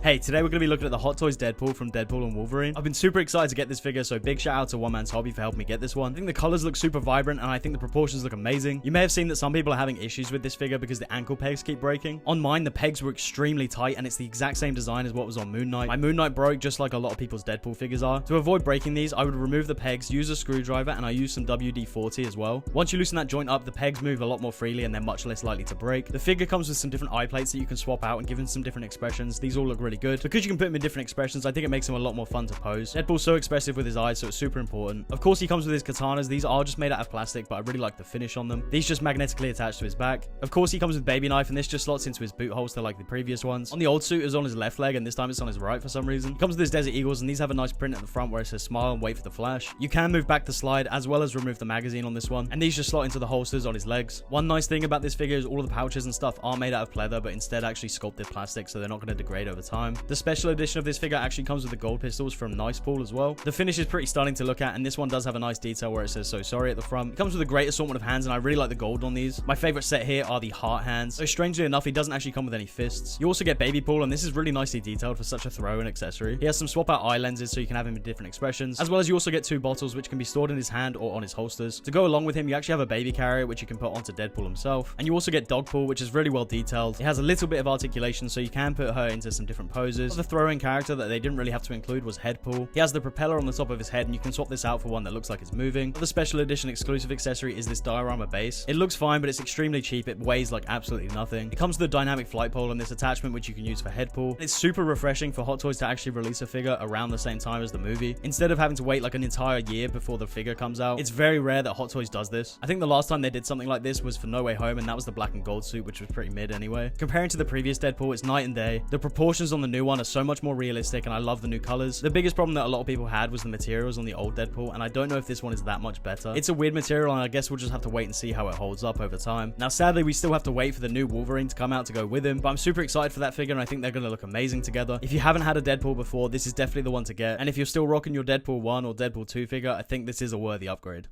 Hey, today we're going to be looking at the Hot Toys Deadpool from Deadpool and Wolverine. I've been super excited to get this figure, so big shout out to One Man's Hobby for helping me get this one. I think the colors look super vibrant, and I think the proportions look amazing. You may have seen that some people are having issues with this figure because the ankle pegs keep breaking. On mine, the pegs were extremely tight, and it's the exact same design as what was on Moon Knight. My Moon Knight broke just like a lot of people's Deadpool figures are. To avoid breaking these, I would remove the pegs, use a screwdriver, and I use some WD-40 as well. Once you loosen that joint up, the pegs move a lot more freely, and they're much less likely to break. The figure comes with some different eye plates that you can swap out and give him some different expressions. These all look really good. Because you can put him in different expressions, I think it makes him a lot more fun to pose. Deadpool's so expressive with his eyes, so it's super important. Of course, he comes with his katanas. These are just made out of plastic, but I really like the finish on them. These just magnetically attach to his back. Of course, he comes with baby knife, and this just slots into his boot holster like the previous ones. On the old suit, it was on his left leg, and this time it's on his right for some reason. He comes with his Desert Eagles, and these have a nice print at the front where it says smile and wait for the flash. You can move back the slide, as well as remove the magazine on this one, and these just slot into the holsters on his legs. One nice thing about this figure is all of the pouches and stuff are made out of pleather, but instead actually sculpted plastic, so they're not going to degrade over time. The special edition of this figure actually comes with the gold pistols from Deadpool as well. The finish is pretty stunning to look at, and this one does have a nice detail where it says so sorry at the front. It comes with a great assortment of hands, and I really like the gold on these. My favorite set here are the heart hands. So strangely enough, he doesn't actually come with any fists. You also get Baby Pool, and this is really nicely detailed for such a throw-in accessory. He has some swap out eye lenses so you can have him in different expressions, as well as you also get two bottles which can be stored in his hand or on his holsters. To go along with him, you actually have a baby carrier which you can put onto Deadpool himself, and you also get Dog Pool, which is really well detailed. It has a little bit of articulation, so you can put her into some different poses. The throw-in character that they didn't really have to include was Headpool. He has the propeller on the top of his head, and you can swap this out for one that looks like it's moving. The special edition exclusive accessory is this diorama base. It looks fine, but it's extremely cheap. It weighs like absolutely nothing. It comes with a dynamic flight pole and this attachment which you can use for Headpool. It's super refreshing for Hot Toys to actually release a figure around the same time as the movie, instead of having to wait like an entire year before the figure comes out. It's very rare that Hot Toys does this. I think the last time they did something like this was for No Way Home, and that was the black and gold suit, which was pretty mid anyway. Comparing to the previous Deadpool, it's night and day. The proportions on the new one are so much more realistic, and I love the new colors. The biggest problem that a lot of people had was the materials on the old Deadpool, and I don't know if this one is that much better. It's a weird material, and I guess we'll just have to wait and see how it holds up over time. Now, sadly, we still have to wait for the new Wolverine to come out to go with him, but I'm super excited for that figure, and I think they're going to look amazing together. If you haven't had a Deadpool before, this is definitely the one to get, and if you're still rocking your Deadpool 1 or Deadpool 2 figure, I think this is a worthy upgrade.